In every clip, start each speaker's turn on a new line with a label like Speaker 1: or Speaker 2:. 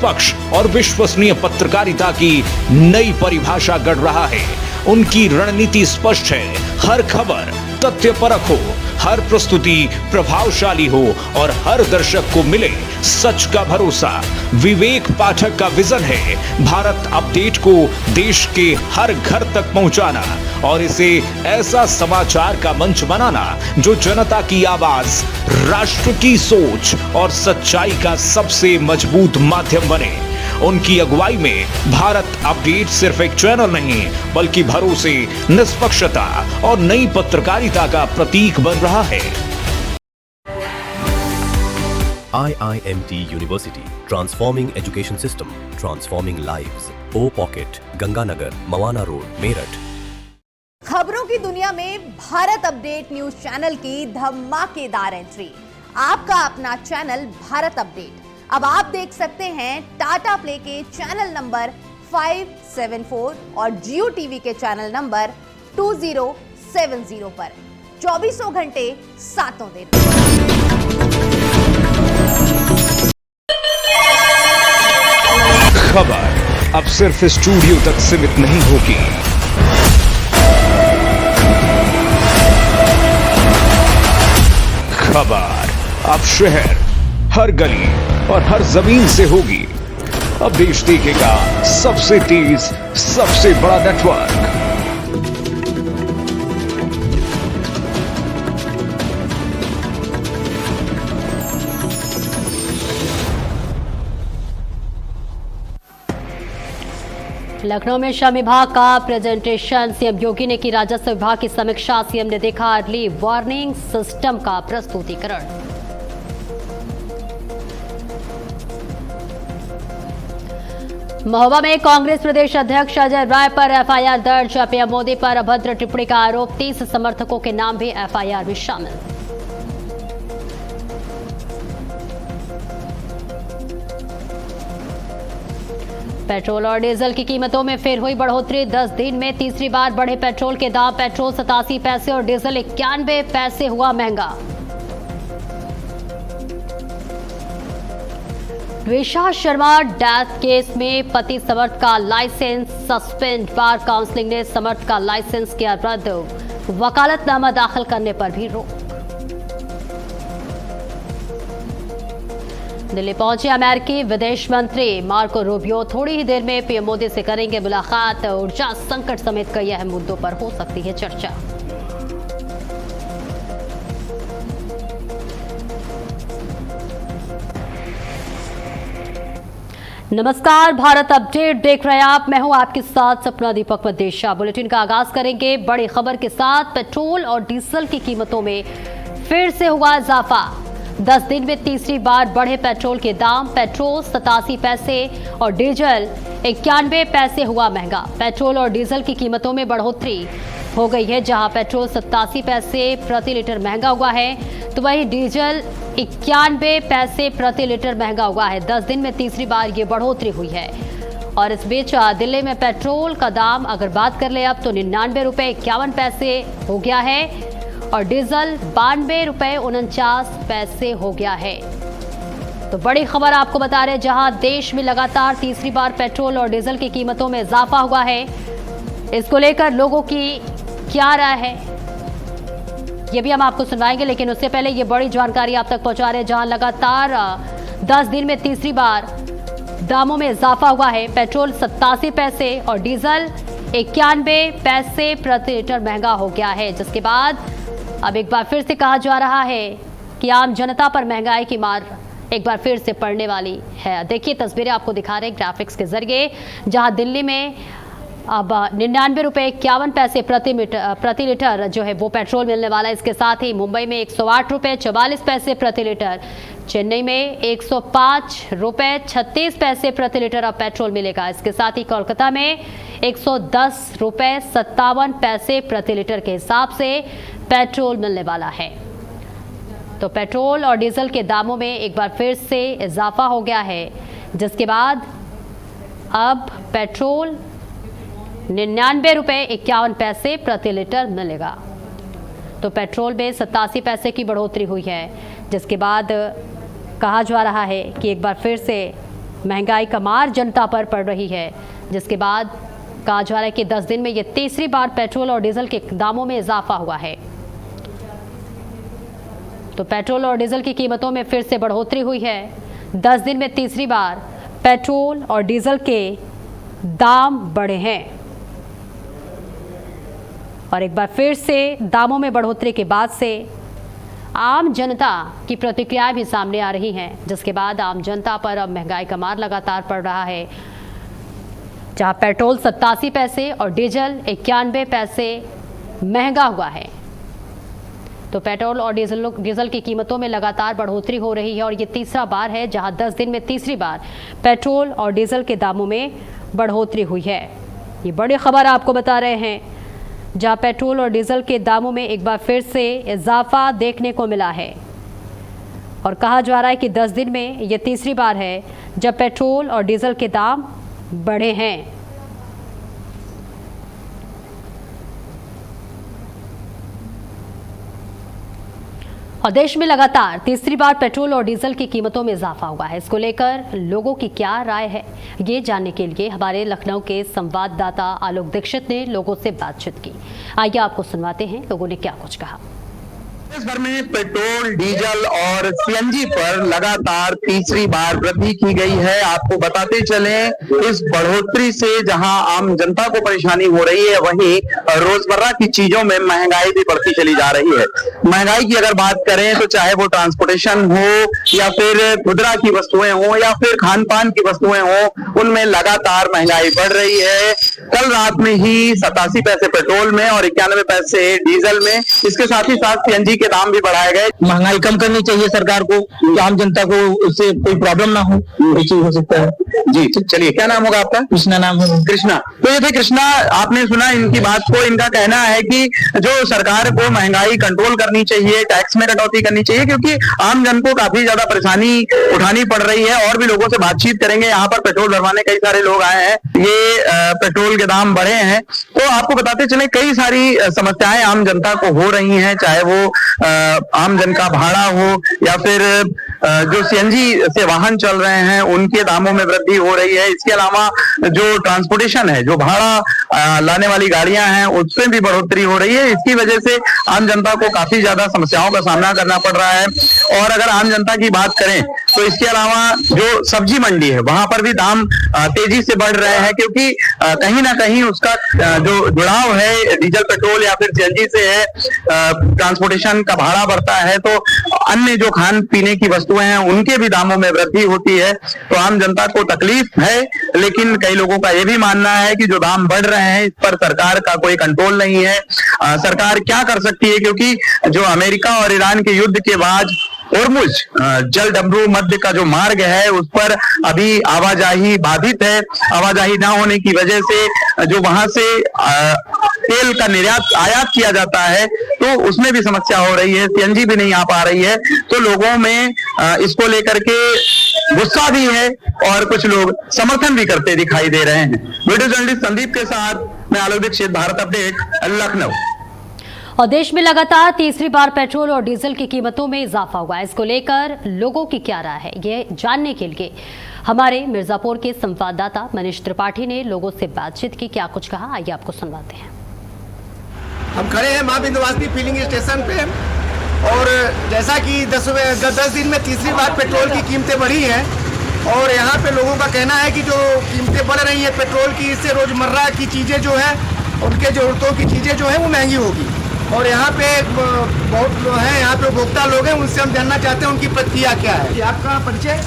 Speaker 1: पक्ष और विश्वसनीय पत्रकारिता की नई परिभाषा गढ़ रहा है। उनकी रणनीति स्पष्ट है, हर खबर तथ्यपरक हो, हर प्रस्तुति प्रभावशाली हो और हर दर्शक को मिले सच का भरोसा। विवेक पाठक का विजन है भारत अपडेट को देश के हर घर तक पहुंचाना और इसे ऐसा समाचार का मंच बनाना जो जनता की आवाज, राष्ट्र की सोच और सच्चाई का सबसे मजबूत माध्यम बने। उनकी अगुवाई में भारत अपडेट सिर्फ एक चैनल नहीं बल्कि भरोसे, निष्पक्षता और नई पत्रकारिता का प्रतीक बन रहा है।
Speaker 2: IIMT University, transforming education system, transforming lives. O Pocket, Ganganagar, Mawana road, Meerut.
Speaker 3: खबरों की दुनिया में भारत अपडेट न्यूज चैनल की धमाकेदार एंट्री। आपका अपना चैनल भारत अपडेट अब आप देख सकते हैं टाटा प्ले के चैनल नंबर 574 और जियो टीवी के चैनल नंबर 2070 पर 24 घंटे 7 दिन।
Speaker 1: खबर अब सिर्फ स्टूडियो तक सीमित नहीं होगी। खबर अब शहर, हर गली और हर जमीन से होगी। अब देश देखेगा सबसे तेज, सबसे बड़ा नेटवर्क।
Speaker 4: लखनऊ में श्रम विभाग का प्रेजेंटेशन, सीएम योगी ने की राजस्व विभाग की समीक्षा। सीएम ने देखा अर्ली वार्निंग सिस्टम का प्रस्तुतिकरण। महोबा में कांग्रेस प्रदेश अध्यक्ष अजय राय पर एफआईआर दर्ज। पीएम मोदी पर अभद्र टिप्पणी का आरोप, 30 समर्थकों के नाम भी एफआईआर में शामिल। पेट्रोल और डीजल की कीमतों में फिर हुई बढ़ोतरी। 10 दिन में तीसरी बार बढ़े पेट्रोल के दाम। पेट्रोल 87 पैसे और डीजल 91 पैसे हुआ महंगा। द्विशा शर्मा डेथ केस में पति समर्थ का लाइसेंस सस्पेंड। बार काउंसिलिंग ने समर्थ का लाइसेंस किया रद्द। वकालतनामा दाखिल करने पर भी रोक। दिल्ली पहुंचे अमेरिकी विदेश मंत्री मार्को रूबियो। थोड़ी ही देर में पीएम मोदी से करेंगे मुलाकात। ऊर्जा संकट समेत कई अहम मुद्दों पर हो सकती है चर्चा। नमस्कार, भारत अपडेट देख रहे हैं आप। मैं हूं आपके साथ सपना दीपक मदेशा। बुलेटिन का आगाज करेंगे बड़ी खबर के साथ। पेट्रोल और डीजल की कीमतों में फिर से हुआ इजाफा। 10 दिन में तीसरी बार बढ़े पेट्रोल के दाम। पेट्रोल 87 पैसे और डीजल 91 पैसे हुआ महंगा। पेट्रोल और डीजल की कीमतों में बढ़ोतरी हो गई है। जहां पेट्रोल 87 पैसे प्रति लीटर महंगा हुआ है तो वहीं डीजल 91 पैसे प्रति लीटर महंगा हुआ है। 10 दिन में तीसरी बार ये बढ़ोतरी हुई है। और इस बीच दिल्ली में पेट्रोल का दाम अगर बात कर ले अब तो 99 रुपये 51 पैसे हो गया है और डीजल 92 रुपये 49 पैसे हो गया है। तो बड़ी खबर आपको बता रहे, जहां देश में लगातार तीसरी बार पेट्रोल और डीजल की कीमतों में इजाफा हुआ है। इसको लेकर लोगों की क्या राय है ये भी हम आपको सुनाएंगे, लेकिन उससे पहले ये बड़ी जानकारी आप तक पहुंचा रहे हैं, जहां लगातार 10 दिन में तीसरी बार दामों में इजाफा हुआ है। पेट्रोल 87 पैसे और डीजल 91 पैसे प्रति लीटर महंगा हो गया है, जिसके बाद अब एक बार फिर से कहा जा रहा है कि आम जनता पर महंगाई की मार एक बार फिर से पड़ने वाली है। देखिए तस्वीरें आपको दिखा रहे हैं ग्राफिक्स के जरिए, जहां दिल्ली में अब 99 रुपये 51 पैसे प्रति लीटर जो है वो पेट्रोल मिलने वाला है। इसके साथ ही मुंबई में 108 रुपये 44 पैसे प्रति लीटर, चेन्नई में 105 रुपये 36 पैसे प्रति लीटर अब पेट्रोल मिलेगा। इसके साथ ही कोलकाता में 110 रुपये 57 पैसे प्रति लीटर के हिसाब से पेट्रोल मिलने वाला है। तो पेट्रोल और डीजल के दामों में एक बार फिर से इजाफा हो गया है, जिसके बाद अब पेट्रोल 99 रुपये 51 पैसे प्रति लीटर मिलेगा। तो पेट्रोल में 87 पैसे की बढ़ोतरी हुई है, जिसके बाद कहा जा रहा है कि एक बार फिर से महंगाई का मार जनता पर पड़ रही है, जिसके बाद कहा जा रहा है कि 10 दिन में ये तीसरी बार पेट्रोल और डीजल के दामों में इजाफा हुआ है। तो पेट्रोल और डीजल की कीमतों में फिर से बढ़ोतरी हुई है। 10 दिन में तीसरी बार पेट्रोल और डीजल के दाम बढ़े हैं और एक बार फिर से दामों में बढ़ोतरी के बाद से आम जनता की प्रतिक्रियाएं भी सामने आ रही हैं, जिसके बाद आम जनता पर अब महंगाई का मार लगातार पड़ रहा है। जहां पेट्रोल 87 पैसे और डीजल 91 पैसे महंगा हुआ है, तो पेट्रोल और डीजल की कीमतों में लगातार बढ़ोतरी हो रही है और ये तीसरा बार है जहां 10 दिन में तीसरी बार पेट्रोल और डीजल के दामों में बढ़ोतरी हुई है। ये बड़ी खबर आपको बता रहे हैं, जहां पेट्रोल और डीजल के दामों में एक बार फिर से इजाफा देखने को मिला है और कहा जा रहा है कि 10 दिन में ये तीसरी बार है जब पेट्रोल और डीजल के दाम बढ़े हैं। और देश में लगातार तीसरी बार पेट्रोल और डीजल की कीमतों में इजाफा हुआ है। इसको लेकर लोगों की क्या राय है, ये जानने के लिए हमारे लखनऊ के संवाददाता आलोक दीक्षित ने लोगों से बातचीत की। आइए आपको सुनवाते हैं लोगों ने क्या कुछ कहा।
Speaker 5: देश भर में पेट्रोल, डीजल और सीएनजी पर लगातार तीसरी बार वृद्धि की गई है। आपको बताते चलें, इस बढ़ोतरी से जहां आम जनता को परेशानी हो रही है, वहीं रोजमर्रा की चीजों में महंगाई भी बढ़ती चली जा रही है। महंगाई की अगर बात करें तो चाहे वो ट्रांसपोर्टेशन हो या फिर खुदरा की वस्तुएं हो या फिर खान पान की वस्तुएं हो, उनमें लगातार महंगाई बढ़ रही है। कल रात में ही 87 पैसे पेट्रोल में और 91 पैसे डीजल में, इसके साथ ही साथ सीएनजी के दाम भी बढ़ाए गए।
Speaker 6: महंगाई कम करनी चाहिए सरकार को, कि आम जनता को उससे कोई प्रॉब्लम ना हो, ये चीज हो सकता है।
Speaker 5: जी चलिए, क्या नाम होगा आपका?
Speaker 6: कृष्णा नाम है।
Speaker 5: कृष्णा, तो ये थे कृष्णा, आपने सुना इनकी बात को। इनका कहना है कि जो सरकार को महंगाई कंट्रोल करनी चाहिए, टैक्स में कटौती करनी चाहिए, क्योंकि आम जन को काफी ज्यादा परेशानी उठानी पड़ रही है। और भी लोगों से बातचीत करेंगे। यहाँ पर पेट्रोल भरवाने कई सारे लोग आए हैं। ये पेट्रोल के दाम बढ़े हैं, तो आपको बताते चले कई सारी समस्याएं आम जनता को हो रही हैं, चाहे वो आम जन का भाड़ा हो या फिर जो सीएनजी से वाहन चल रहे हैं उनके दामों में वृद्धि हो रही है। इसके अलावा जो ट्रांसपोर्टेशन है, जो भाड़ा लाने वाली गाड़ियां हैं, उसमें भी बढ़ोतरी हो रही है। इसकी वजह से आम जनता को काफी ज्यादा समस्याओं का सामना करना पड़ रहा है। और अगर आम जनता की बात करें तो इसके अलावा जो सब्जी मंडी है, वहां पर भी दाम तेजी से बढ़ रहे हैं, क्योंकि कहीं ना कहीं उसका जो जुड़ाव है डीजल, पेट्रोल या फिर सीएनजी से है। ट्रांसपोर्टेशन का भाड़ा बढ़ता है तो अन्य जो खान पीने की वस्तुएं हैं उनके भी दामों में वृद्धि होती है। तो आम जनता को तकलीफ है, लेकिन कई लोगों का यह भी मानना है कि जो दाम बढ़ रहे हैं इस पर सरकार का कोई कंट्रोल नहीं है। सरकार क्या कर सकती है, क्योंकि जो अमेरिका और ईरान के युद्ध के बाद होर्मुज जल डमरू मध्य का जो मार्ग है उस पर अभी आवाजाही बाधित है। आवाजाही ना होने की वजह से जो वहां से तेल का निर्यात आयात किया जाता है तो उसमें भी समस्या हो रही है। सीएनजी भी नहीं आ पा रही है, तो लोगों में इसको लेकर के गुस्सा भी है और कुछ लोग समर्थन भी करते दिखाई दे रहे हैं। वीडियो जर्नलिस्ट संदीप के साथ मैं आलोक दीक्षित, भारत अपडेट, लखनऊ।
Speaker 4: और देश में लगातार तीसरी बार पेट्रोल और डीजल की कीमतों में इजाफा हुआ है। इसको लेकर लोगों की क्या राय है, ये जानने के लिए हमारे मिर्जापुर के संवाददाता मनीष त्रिपाठी ने लोगों से बातचीत की। क्या कुछ कहा, आइए आपको सुनवाते हैं।
Speaker 7: हम खड़े हैं मां विंध्यवासिनी फिलिंग स्टेशन पे और जैसा कि 10 दिन में तीसरी बार पेट्रोल की कीमतें बढ़ी हैं और यहाँ पे लोगों का कहना है कि जो कीमतें बढ़ रही हैं पेट्रोल की, इससे रोजमर्रा की चीज़ें जो है, उनके ज़रूरतों की चीज़ें जो है वो महंगी होगी। और यहाँ पे बहुत लोग हैं, यहाँ पे उपभोक्ता लोग हैं, उनसे हम जानना चाहते हैं उनकी प्रतिक्रिया क्या है। जी आपका परिचय?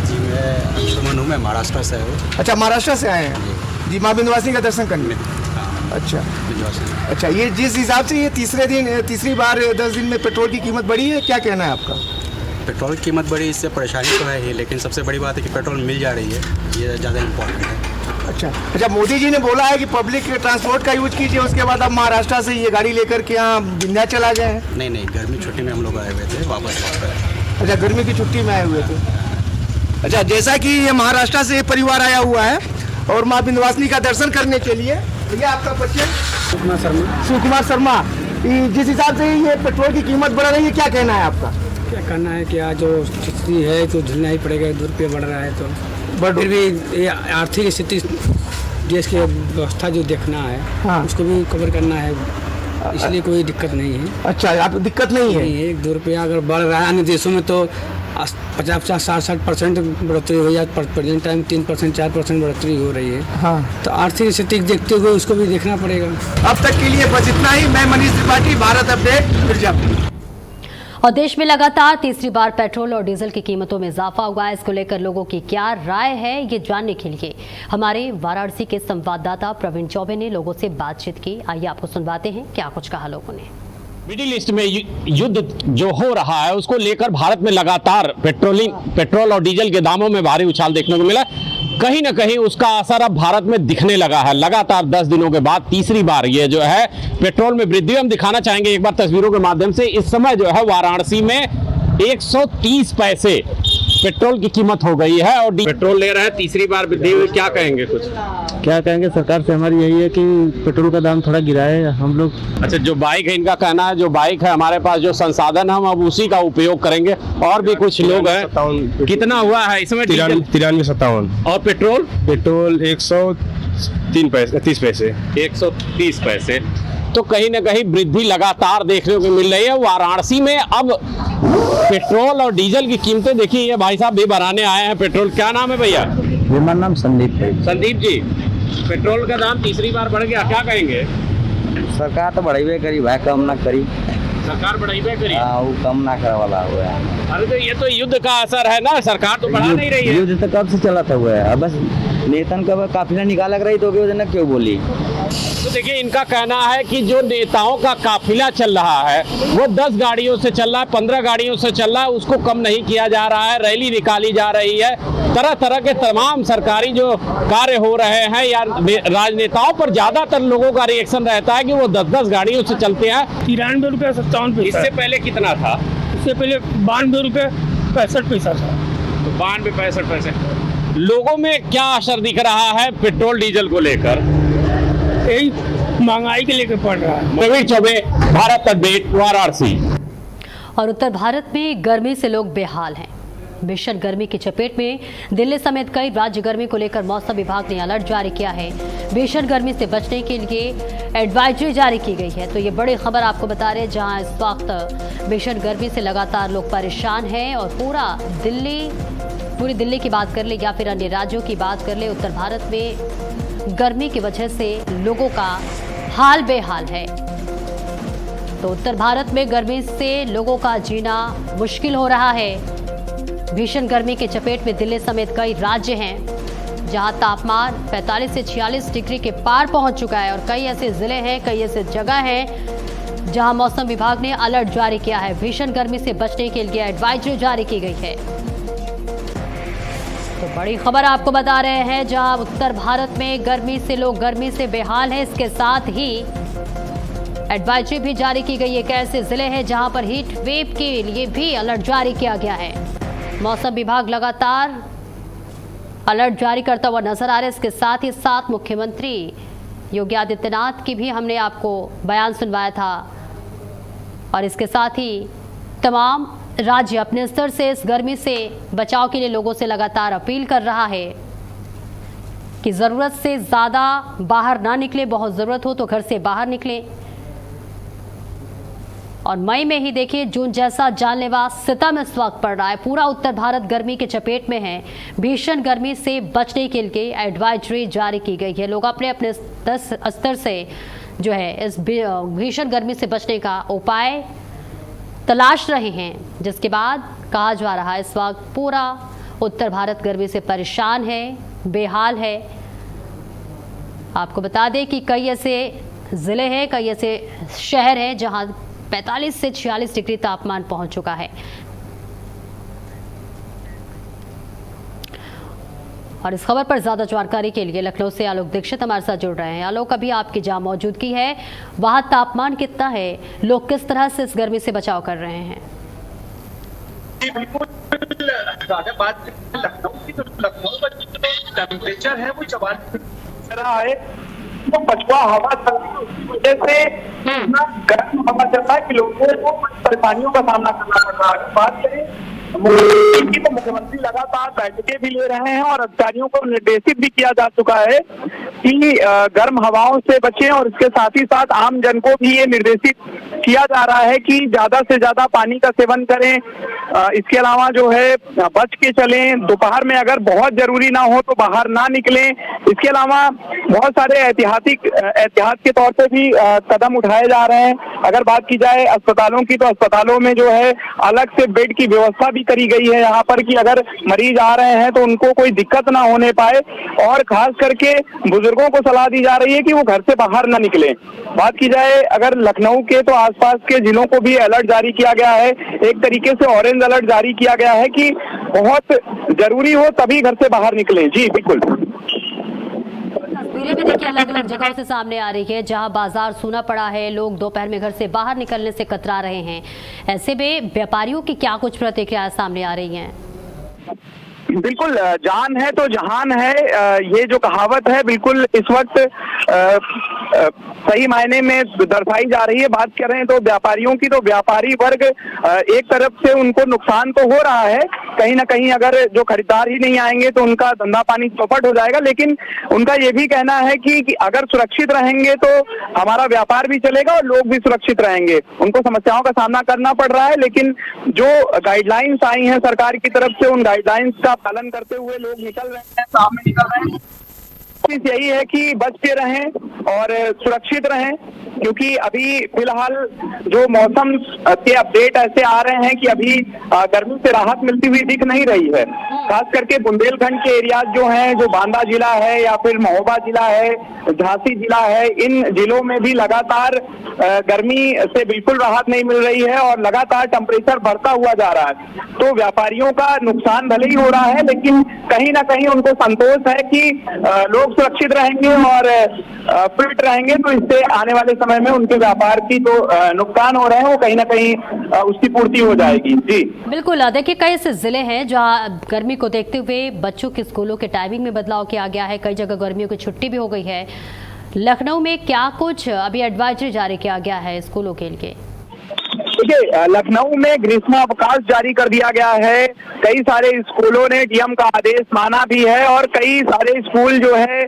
Speaker 8: जी मैं सुमन हूँ, मैं महाराष्ट्र से हूँ।
Speaker 7: अच्छा, महाराष्ट्र से आए हैं जी, माँ विंध्यवासिनी का दर्शन करने। अच्छा, ये जिस हिसाब से ये तीसरी बार 10 दिन में पेट्रोल की कीमत बढ़ी है, क्या कहना है आपका?
Speaker 8: पेट्रोल की कीमत बढ़ी, इससे परेशानी तो है ही, लेकिन सबसे बड़ी बात है कि पेट्रोल मिल जा रही है, ये ज़्यादा इम्पोर्टेंट है।
Speaker 7: अच्छा, मोदी जी ने बोला है कि पब्लिक ट्रांसपोर्ट का यूज कीजिए, उसके बाद आप महाराष्ट्र से ये गाड़ी लेकर के यहाँ विंध्याचल आ गए हैं।
Speaker 8: नहीं, गर्मी छुट्टी में हम लोग आए हुए थे, वापस लौट कर।
Speaker 7: अच्छा, गर्मी की छुट्टी में आए हुए थे। अच्छा, जैसा कि ये महाराष्ट्र से परिवार आया हुआ है और माँ विंध्यवासिनी का दर्शन करने के लिए, भैया आपका परिचय? सुकुमार शर्मा। जिस हिसाब से ये पेट्रोल की कीमत बढ़ रही है, क्या कहना है आपका?
Speaker 9: क्या कहना है कि आज जो स्थिति है तो झेलना ही पड़ेगा, 2 रुपये बढ़ रहा है तो
Speaker 8: बट फिर भी ये आर्थिक स्थिति देश की व्यवस्था जो देखना है
Speaker 7: हाँ।
Speaker 8: उसको भी कवर करना है, इसलिए कोई दिक्कत नहीं है।
Speaker 7: अच्छा, आप दिक्कत नहीं है।
Speaker 8: नहीं, 1-2 रुपया अगर बढ़ रहा है, अन्य देशों में तो 50-60% बढ़ोतरी हो जाती है, प्रेजेंट टाइम 3% 4% बढ़ोतरी हो रही है।
Speaker 7: हाँ।
Speaker 8: तो आर्थिक स्थिति देखते हुए उसको भी देखना पड़ेगा।
Speaker 7: अब तक के लिए बस इतना ही। मैं मनीष त्रिपाठी, भारत अपडेट, मिर्जापुर।
Speaker 4: और देश में लगातार तीसरी बार पेट्रोल और डीजल की कीमतों में इजाफा हुआ है। इसको लेकर लोगों की क्या राय है, ये जानने के लिए हमारे वाराणसी के संवाददाता प्रवीण चौबे ने लोगों से बातचीत की। आइए आपको सुनवाते हैं क्या कुछ कहा लोगों ने।
Speaker 9: मिडिल ईस्ट में युद्ध जो हो रहा है उसको लेकर भारत में लगातार पेट्रोल और डीजल के दामों में भारी उछाल देखने को मिला। कहीं ना कहीं उसका असर अब भारत में दिखने लगा है। लगातार 10 दिनों के बाद तीसरी बार ये जो है पेट्रोल में वृद्धि हम दिखाना चाहेंगे एक बार तस्वीरों के माध्यम से। इस समय जो है वाराणसी में 130 पैसे पेट्रोल की कीमत हो गई है और पेट्रोल ले रहे हैं, तीसरी बार वृद्धि हुई। क्या कहेंगे? कुछ
Speaker 6: क्या कहेंगे, सरकार से हमारी यही है कि पेट्रोल का दाम थोड़ा गिराए हम लोग।
Speaker 9: अच्छा, जो बाइक है इनका कहना है जो बाइक है हमारे पास जो संसाधन हम अब उसी का उपयोग करेंगे। और भी कुछ लोग हैं। कितना हुआ है इसमें?
Speaker 10: 93-57।
Speaker 9: और पेट्रोल
Speaker 10: 130 पैसे।
Speaker 9: 130 पैसे। तो कहीं ना कहीं वृद्धि लगातार देखने को मिल रही है। वाराणसी में अब पेट्रोल और डीजल की कीमतें देखिए, ये भाई साहब भी भराने आए हैं पेट्रोल। क्या नाम है भैया?
Speaker 6: मेरा नाम संदीप है।
Speaker 9: संदीप जी, पेट्रोल का दाम तीसरी बार बढ़ गया, क्या कहेंगे?
Speaker 6: सरकार तो बढ़ाई करी भाई, कम ना करी।
Speaker 9: सरकार बढ़ाई करी,
Speaker 6: वो कम ना करे वाला हुआ है।
Speaker 9: अरे तो ये तो युद्ध का असर है ना, सरकार तो बढ़ा नहीं रही है।
Speaker 6: युद्ध तो कब से चला था हुआ है, अब बस नेतन का काफिला निकाला रही तो क्यों बोली।
Speaker 9: तो देखिए इनका कहना है कि जो नेताओं का काफिला चल रहा है वो 10 गाड़ियों से चल रहा है, 15 गाड़ियों से चल रहा है, उसको कम नहीं किया जा रहा है। रैली निकाली जा रही है, तरह तरह के तमाम सरकारी जो कार्य हो रहे हैं या राजनेताओं पर ज्यादातर लोगों का रिएक्शन रहता है कि वो 10-10 गाड़ियों से चलते हैं।
Speaker 11: 93 रुपये 57 पैसे।
Speaker 9: इससे पहले कितना था?
Speaker 11: इससे पहले 92 रुपये 65 पैसा था।
Speaker 9: 92-65 पैसे। लोगों में क्या असर दिख रहा है पेट्रोल डीजल को लेकर?
Speaker 11: यही महंगाई के लेकर पड़ रहा है।
Speaker 9: प्रवीण चौबे, भारत अपडेट, वाराणसी।
Speaker 4: और उत्तर भारत में गर्मी से लोग बेहाल हैं। भीषण गर्मी की चपेट में दिल्ली समेत कई राज्य गर्मी को लेकर मौसम विभाग ने अलर्ट जारी किया है। भीषण गर्मी से बचने के लिए एडवाइजरी जारी की गई है। तो ये बड़ी खबर आपको बता रहे हैं, जहां इस वक्त भीषण गर्मी से लगातार लोग परेशान हैं और पूरी दिल्ली की बात कर ले या फिर अन्य राज्यों की बात कर ले, उत्तर भारत में गर्मी की वजह से लोगों का हाल बेहाल है। तो उत्तर भारत में गर्मी से लोगों का जीना मुश्किल हो रहा है। भीषण गर्मी की चपेट में दिल्ली समेत कई राज्य हैं जहां तापमान 45 से 46 डिग्री के पार पहुंच चुका है और कई ऐसे जिले हैं, कई ऐसे जगह हैं जहां मौसम विभाग ने अलर्ट जारी किया है। भीषण गर्मी से बचने के लिए एडवाइजरी जारी की गई है। तो बड़ी खबर आपको बता रहे हैं, जहां उत्तर भारत में गर्मी से लोग गर्मी से बेहाल हैं। इसके साथ ही एडवाइजरी भी जारी की गई है। कैसे जिले हैं जहां पर हीट वेव के लिए भी अलर्ट जारी किया गया है। मौसम विभाग लगातार अलर्ट जारी करता हुआ नजर आ रहा है। इसके साथ ही साथ मुख्यमंत्री योगी आदित्यनाथ की भी हमने आपको बयान सुनवाया था और इसके साथ ही तमाम राज्य अपने स्तर से इस गर्मी से बचाव के लिए लोगों से लगातार अपील कर रहा है कि ज़रूरत से ज़्यादा बाहर ना निकले, बहुत ज़रूरत हो तो घर से बाहर निकलें। और मई में ही देखिए जून जैसा जानलेवा सितम इस वक्त पड़ रहा है। पूरा उत्तर भारत गर्मी के चपेट में है। भीषण गर्मी से बचने के लिए एडवाइजरी जारी की गई है। लोग अपने अपने स्तर से जो है इस भीषण गर्मी से बचने का उपाय तलाश रहे हैं, जिसके बाद कहा जा रहा है इस वक्त पूरा उत्तर भारत गर्मी से परेशान है, बेहाल है। आपको बता दें कि कई ऐसे ज़िले हैं, कई ऐसे शहर हैं जहां 45 से 46 डिग्री तापमान पहुंच चुका है। और इस खबर पर ज्यादा जानकारी के लिए लखनऊ से आलोक दीक्षित हमारे साथ जुड़ रहे हैं। आलोक, अभी आपकी जहां मौजूदगी है वहां तापमान कितना है, लोग किस तरह से इस गर्मी से बचाव कर रहे हैं?
Speaker 12: बिल्कुल, बात लखनऊ की तो लखनऊ का जो टेम्परेचर है वो 44 रहा है। तो पछुआ हवा चलती है, उसकी वजह से इतना गर्म हवा चल रहा है कि लोगों को कुछ परेशानियों का सामना करना पड़ रहा है। बात करें की तो मुख्यमंत्री लगातार बैठकें भी ले रहे हैं और अधिकारियों को निर्देशित भी किया जा चुका है कि गर्म हवाओं से बचें, और इसके साथ ही साथ आम जन को भी ये निर्देशित किया जा रहा है कि ज्यादा से ज्यादा पानी का सेवन करें। इसके अलावा जो है बच के चलें, दोपहर में अगर बहुत जरूरी ना हो तो बाहर ना निकलें। इसके अलावा बहुत सारे एहतियात के तौर पे भी कदम उठाए जा रहे हैं। अगर बात की जाए अस्पतालों की, तो अस्पतालों में जो है अलग से बेड की व्यवस्था भी करी गई है यहाँ पर कि अगर मरीज आ रहे हैं तो उनको कोई दिक्कत ना होने पाए, और खास करके बुजुर्गों को सलाह दी जा रही है कि वो घर से बाहर ना निकले। बात की जाए अगर लखनऊ के, तो आसपास के जिलों को भी अलर्ट जारी किया गया है। एक तरीके से ऑरेंज अलर्ट जारी किया गया है कि बहुत जरूरी हो तभी घर से बाहर निकले। जी बिल्कुल।
Speaker 4: तस्वीरें भी देखिए अलग अलग जगहों से सामने आ रही है, जहां बाजार सूना पड़ा है, लोग दोपहर में घर से बाहर निकलने से कतरा रहे हैं। ऐसे में व्यापारियों की क्या कुछ प्रतिक्रियाएं सामने आ रही हैं?
Speaker 12: बिल्कुल, जान है तो जहान है, ये जो कहावत है बिल्कुल इस वक्त सही मायने में दर्शाई जा रही है। बात कर रहे हैं तो व्यापारियों की, तो व्यापारी वर्ग एक तरफ से उनको नुकसान तो हो रहा है, कहीं ना कहीं अगर जो खरीदार ही नहीं आएंगे तो उनका धंधा पानी चौपट हो जाएगा, लेकिन उनका ये भी कहना है कि अगर सुरक्षित रहेंगे तो हमारा व्यापार भी चलेगा और लोग भी सुरक्षित रहेंगे। उनको समस्याओं का सामना करना पड़ रहा है, लेकिन जो गाइडलाइंस आई हैं सरकार की तरफ से, उन गाइडलाइंस का पालन करते हुए लोग निकल रहे हैं, सामने निकल रहे हैं। यही है कि बच के रहें और सुरक्षित रहें, क्योंकि अभी फिलहाल जो मौसम के अपडेट ऐसे आ रहे हैं कि अभी गर्मी से राहत मिलती हुई दिख नहीं रही है। खास करके बुंदेलखंड के एरियाज जो हैं, जो बांदा जिला है या फिर महोबा जिला है, झांसी जिला है, इन जिलों में भी लगातार गर्मी से बिल्कुल राहत नहीं मिल रही है और लगातार टेम्परेचर बढ़ता हुआ जा रहा है। तो व्यापारियों का नुकसान भले ही हो रहा है, लेकिन कहीं ना कहीं उनको संतोष है कि लोग सुरक्षित रहेंगे और फिट रहेंगे, तो इससे आने वाले समय में उनके व्यापार की जो नुकसान हो रहे हैं वो कहीं ना कहीं उसकी पूर्ति हो जाएगी। जी
Speaker 4: बिल्कुल। देखिए कई ऐसे जिले हैं जहां गर्मी को देखते हुए बच्चों के स्कूलों के टाइमिंग में बदलाव किया गया है, कई जगह गर्मियों की छुट्टी भी हो गई है। लखनऊ में क्या कुछ अभी एडवाइजरी जारी किया गया है स्कूलों के लिए?
Speaker 12: देखिए, लखनऊ में ग्रीष्मावकाश जारी कर दिया गया है। कई सारे स्कूलों ने डीएम का आदेश माना भी है और कई सारे स्कूल जो है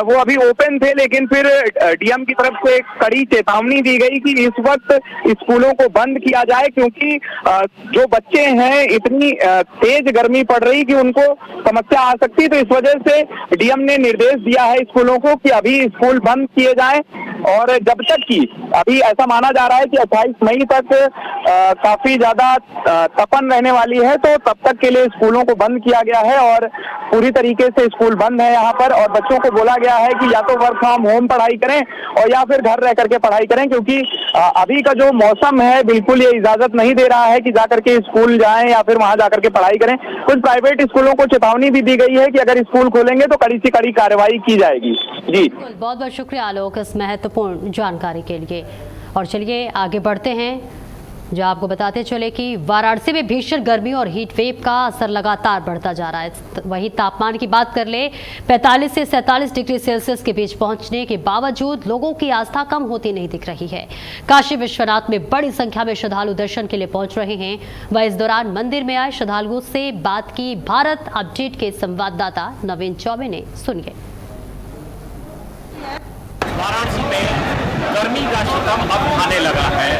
Speaker 12: वो अभी ओपन थे, लेकिन फिर डीएम की तरफ से एक कड़ी चेतावनी दी गई कि इस वक्त स्कूलों को बंद किया जाए, क्योंकि जो बच्चे हैं इतनी तेज गर्मी पड़ रही कि उनको समस्या आ सकती है। तो इस वजह से डीएम ने निर्देश दिया है स्कूलों को कि अभी स्कूल बंद किए जाएं, और जब तक कि अभी ऐसा माना जा रहा है कि 28 मई तक काफी ज्यादा तपन रहने वाली है, तो तब तक के लिए स्कूलों को बंद किया गया है और पूरी तरीके से स्कूल बंद है यहाँ पर। और बच्चों को बोला गया है कि या तो वर्क फ्रॉम होम पढ़ाई करें और या फिर घर रह करके पढ़ाई करें, क्योंकि अभी का जो मौसम है बिल्कुल ये इजाजत नहीं दे रहा है कि जाकर के स्कूल जाएं या फिर वहां जाकर के पढ़ाई करें। कुछ प्राइवेट स्कूलों को चेतावनी भी दी गई है कि अगर स्कूल खोलेंगे तो कड़ी से कड़ी कार्रवाई की जाएगी। जी
Speaker 4: बहुत बहुत शुक्रिया आलोक इस महत्वपूर्ण जानकारी के लिए। और चलिए आगे बढ़ते हैं, जो आपको बताते चले कि वाराणसी में भीषण गर्मी और हीट वेव का असर लगातार बढ़ता जा रहा है। वहीं तापमान की बात कर ले, 45 से 47 डिग्री सेल्सियस के बीच पहुंचने के बावजूद लोगों की आस्था कम होती नहीं दिख रही है। काशी विश्वनाथ में बड़ी संख्या में श्रद्धालु दर्शन के लिए पहुंच रहे हैं। वह इस दौरान मंदिर में आए श्रद्धालुओं से बात की भारत अपडेट के संवाददाता नवीन चौबे ने। सुनिए।
Speaker 9: वाराणसी में गर्मी का शिकम अब खाने लगा है।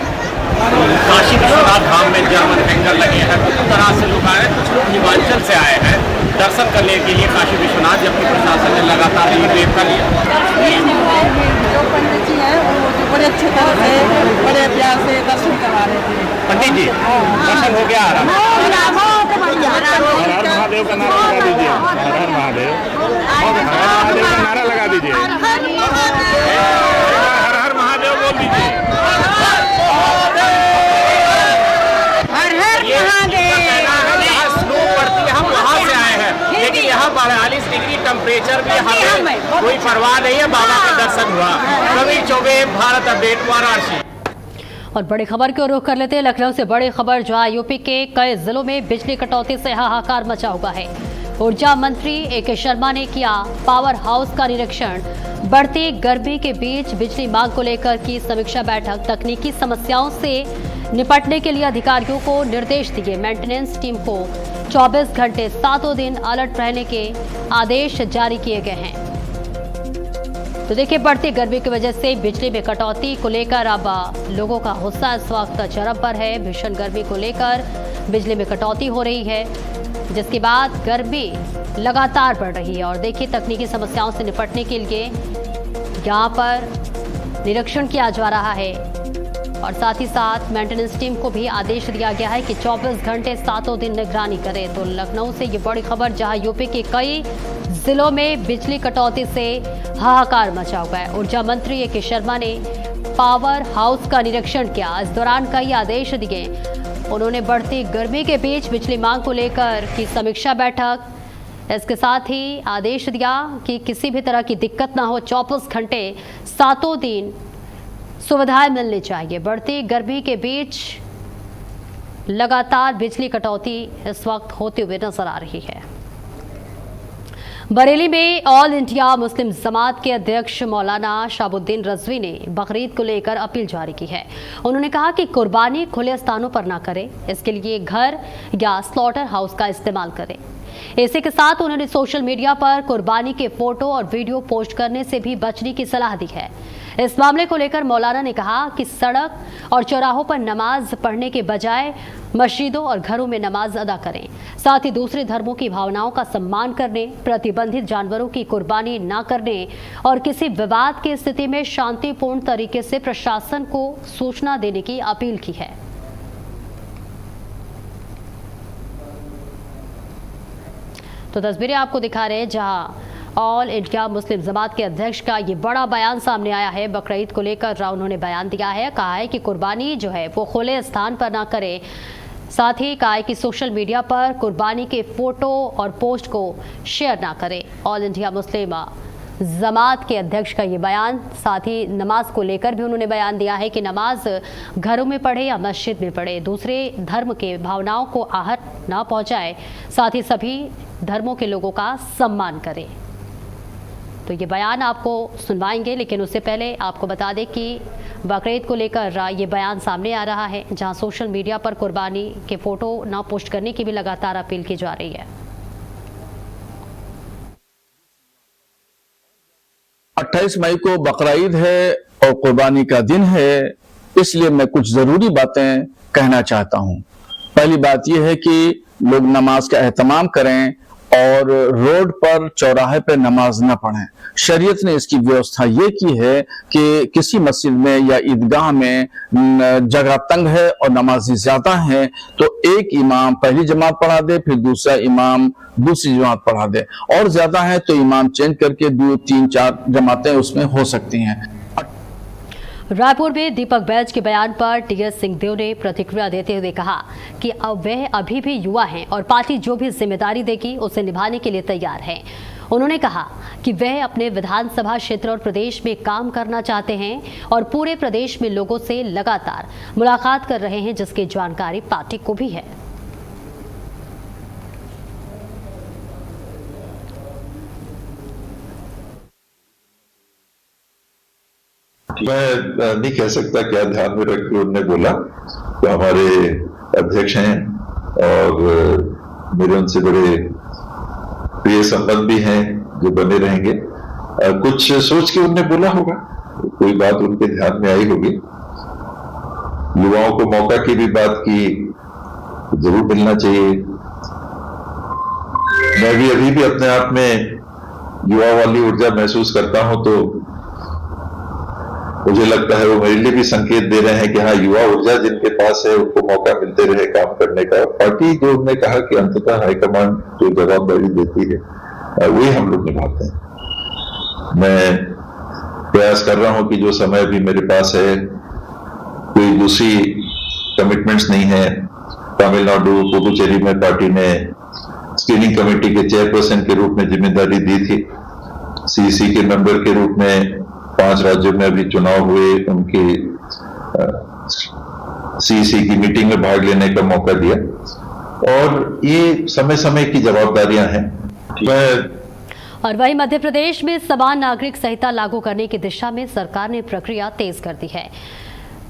Speaker 9: काशी विश्वनाथ धाम में जर्मन हैंगर लगे हैं, पूरी तरह से लोग आए। कुछ लोग हिमाचल से आए हैं दर्शन करने के लिए काशी विश्वनाथ, जबकि प्रशासन ने लगातार हीट वेव कर लिया।
Speaker 13: जो पंडित जी हैं वो बड़े अच्छे तरह से बड़े प्यार से दर्शन करवा रहे थे।
Speaker 9: पंडित जी दर्शन हो गया? हर हर महादेव का नारा लगा दीजिए। हर हर महादेव, हर हर महादेव का नारा लगा दीजिए। हर हर महादेव बोल दीजिए। स्नो पड़ती है, हम वहाँ से आए हैं, लेकिन यहाँ 42 डिग्री टेम्परेचर भी हमें कोई परवाह नहीं है। बाबा के दर्शन हुआ। नवीन चौबे, भारत अपडेट, वाराणसी।
Speaker 4: और बड़ी खबर को रुख कर लेते हैं लखनऊ से। बड़ी खबर, जहां यूपी के कई जिलों में बिजली कटौती से हाहाकार मचा हुआ है। ऊर्जा मंत्री ए.के. शर्मा ने किया पावर हाउस का निरीक्षण। बढ़ती गर्मी के बीच बिजली मांग को लेकर की समीक्षा बैठक। तकनीकी समस्याओं से निपटने के लिए अधिकारियों को निर्देश दिए। मेंटेनेंस टीम को 24 घंटे 7 दिन अलर्ट रहने के आदेश जारी किए गए हैं। तो देखिए, बढ़ती गर्मी की वजह से बिजली में कटौती को लेकर अब लोगों का गुस्सा इस वक्त चरम पर है। भीषण गर्मी को लेकर बिजली में कटौती हो रही है, जिसके बाद गर्मी लगातार बढ़ रही है। और देखिए, तकनीकी समस्याओं से निपटने के लिए यहाँ पर निरीक्षण किया जा रहा है और साथ ही साथ मेंटेनेंस टीम को भी आदेश दिया गया है कि 24 घंटे 7 दिन निगरानी करे। तो लखनऊ से ये बड़ी खबर, जहां यूपी के कई जिलों में बिजली कटौती से हाहाकार मचा हुआ है। ऊर्जा मंत्री ए के शर्मा ने पावर हाउस का निरीक्षण किया। इस दौरान कई आदेश दिए। उन्होंने बढ़ती गर्मी के बीच बिजली मांग को लेकर की समीक्षा बैठक। इसके साथ ही आदेश दिया कि किसी भी तरह की दिक्कत ना हो, 24 घंटे 7 दिन सुविधाएं मिलनी चाहिए। बढ़ती गर्मी के बीच लगातार बिजली कटौती इस वक्त होते हुए नजर आ रही है। बरेली में ऑल इंडिया मुस्लिम जमात के अध्यक्ष मौलाना शाहबुद्दीन रजवी ने बकरीद को लेकर अपील जारी की है। उन्होंने कहा कि कुर्बानी खुले स्थानों पर ना करें, इसके लिए घर या स्लॉटर हाउस का इस्तेमाल करें। इसी के साथ उन्होंने सोशल मीडिया पर कुर्बानी के फोटो और वीडियो पोस्ट करने से भी बचने की सलाह दी है। इस मामले को लेकर मौलाना ने कहा कि सड़क और चौराहों पर नमाज पढ़ने के बजाय मस्जिदों और घरों में नमाज अदा करें। साथ ही दूसरे धर्मों की भावनाओं का सम्मान करने, प्रतिबंधित जानवरों की कुर्बानी न करने और किसी विवाद की स्थिति में शांतिपूर्ण तरीके से प्रशासन को सूचना देने की अपील की है। तो तस्वीरें आपको दिखा रहे हैं, जहां ऑल इंडिया मुस्लिम जमात के अध्यक्ष का ये बड़ा बयान सामने आया है। बकरीद को लेकर उन्होंने बयान दिया है, कहा है कि कुर्बानी जो है वो खुले स्थान पर ना करें। साथ ही कहा है कि सोशल मीडिया पर कुर्बानी के फोटो और पोस्ट को शेयर ना करें। ऑल इंडिया मुस्लिम जमात के अध्यक्ष का ये बयान। साथ ही नमाज को लेकर भी उन्होंने बयान दिया है कि नमाज घरों में पढ़े या मस्जिद में पढ़े, दूसरे धर्म के भावनाओं को आहत ना पहुंचाए, साथ ही सभी धर्मों के लोगों का सम्मान करें। तो ये बयान आपको सुनवाएंगे, लेकिन उससे पहले आपको बता दें कि बकरीद को लेकर ये बयान सामने आ रहा है, जहां सोशल मीडिया पर कुर्बानी के फोटो ना पोस्ट करने की भी लगातार अपील की जा रही है।
Speaker 14: 28 मई को बकरीद है और कुर्बानी का दिन है, इसलिए मैं कुछ जरूरी बातें कहना चाहता हूं। पहली बात यह है कि लोग नमाज का एहतमाम करें और रोड पर चौराहे पर नमाज न पढ़ें। शरीयत ने इसकी व्यवस्था ये की है कि किसी मस्जिद में या ईदगाह में जगह तंग है और नमाजी ज्यादा हैं, तो एक इमाम पहली जमात पढ़ा दे, फिर दूसरा इमाम दूसरी जमात पढ़ा दे, और ज्यादा है तो इमाम चेंज करके 2, 3, 4 जमातें उसमें हो सकती हैं।
Speaker 4: रायपुर में दीपक बैज के बयान पर टीएस सिंहदेव ने प्रतिक्रिया देते हुए कहा कि अब वह अभी भी युवा हैं और पार्टी जो भी जिम्मेदारी देगी उसे निभाने के लिए तैयार है। उन्होंने कहा कि वह अपने विधानसभा क्षेत्र और प्रदेश में काम करना चाहते हैं और पूरे प्रदेश में लोगों से लगातार मुलाकात कर रहे हैं, जिसकी जानकारी पार्टी को भी है।
Speaker 15: मैं नहीं कह सकता क्या ध्यान में रख के उन्होंने बोला, तो हमारे अध्यक्ष हैं और मेरे उनसे बड़े प्रिय संबंध भी हैं जो बने रहेंगे। कुछ सोच के उन्होंने बोला होगा, कोई बात उनके ध्यान में आई होगी। युवाओं को मौका की भी बात की, जरूर मिलना चाहिए। मैं भी अभी भी अपने आप में युवा वाली ऊर्जा महसूस करता हूं, तो मुझे लगता है वो मेरे लिए भी संकेत दे रहे हैं कि हाँ, युवा ऊर्जा जिनके पास है उनको मौका मिलते रहे काम करने का। पार्टी जो उन्होंने कहा कि अंततः हाईकमान जो जवाबदारी देती है वही हम लोग निभाते हैं। मैं प्रयास कर रहा हूं कि जो समय अभी मेरे पास है, कोई दूसरी कमिटमेंट्स नहीं है। तमिलनाडु पुडुचेरी में पार्टी ने स्क्रीनिंग कमेटी के चेयरपर्सन के रूप में जिम्मेदारी दी थी। सीसी के मेंबर के रूप में 5 राज्यों में अभी चुनाव हुए, उनकी सीसी की मीटिंग में भाग लेने का मौका दिया, और ये समय समय की जवाबदारियां हैं।
Speaker 4: और वहीं मध्य प्रदेश में समान नागरिक संहिता लागू करने की दिशा में सरकार ने प्रक्रिया तेज कर दी है।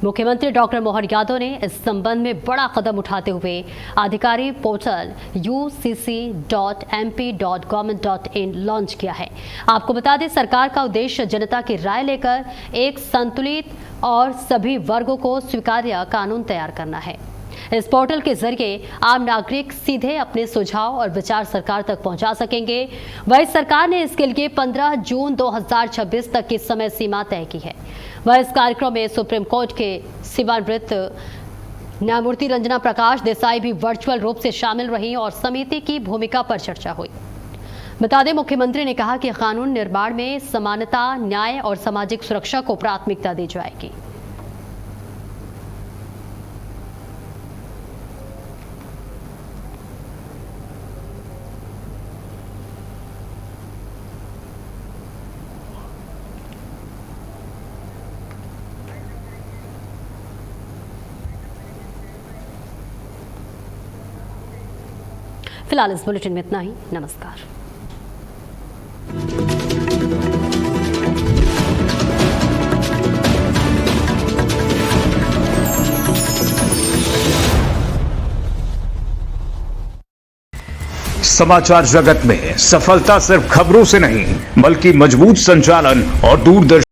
Speaker 4: मुख्यमंत्री डॉक्टर मोहन यादव ने इस संबंध में बड़ा कदम उठाते हुए आधिकारिक पोर्टल ucc.mp.government.in लॉन्च किया है। आपको बता दें, सरकार का उद्देश्य जनता की राय लेकर एक संतुलित और सभी वर्गों को स्वीकार्य कानून तैयार करना है। इस पोर्टल के जरिए आम नागरिक सीधे अपने सुझाव और विचार सरकार तक पहुंचा सकेंगे। वहीं सरकार ने इसके लिए 15 जून 2026 तक की समय सीमा तय की है। वह इस कार्यक्रम में सुप्रीम कोर्ट के सेवानिवृत्त न्यायमूर्ति रंजना प्रकाश देसाई भी वर्चुअल रूप से शामिल रही और समिति की भूमिका पर चर्चा हुई। बता दें, मुख्यमंत्री ने कहा कि कानून निर्माण में समानता, न्याय और सामाजिक सुरक्षा को प्राथमिकता दी जाएगी। फिलहाल इस बुलेटिन में इतना ही। नमस्कार।
Speaker 1: समाचार जगत में सफलता सिर्फ खबरों से नहीं, बल्कि मजबूत संचालन और दूरदर्शी